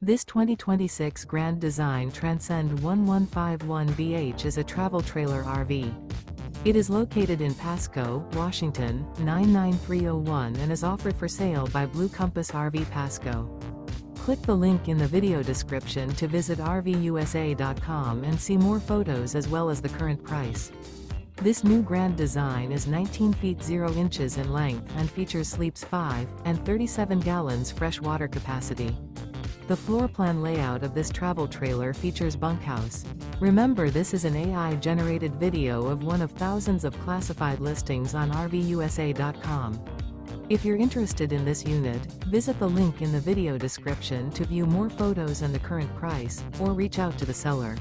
This 2026 Grand Design Transcend One 151BH is a travel trailer RV. It is located in Pasco, Washington, 99301 and is offered for sale by Blue Compass RV Pasco. Click the link in the video description to visit RVUSA.com and see more photos as well as the current price. This new Grand Design is 19 feet 0 inches in length and features sleeps 5 and 37 gallons fresh water capacity. The floor plan layout of this travel trailer features bunkhouse. Remember, this is an AI-generated video of one of thousands of classified listings on RVUSA.com. If you're interested in this unit, visit the link in the video description to view more photos and the current price, or reach out to the seller.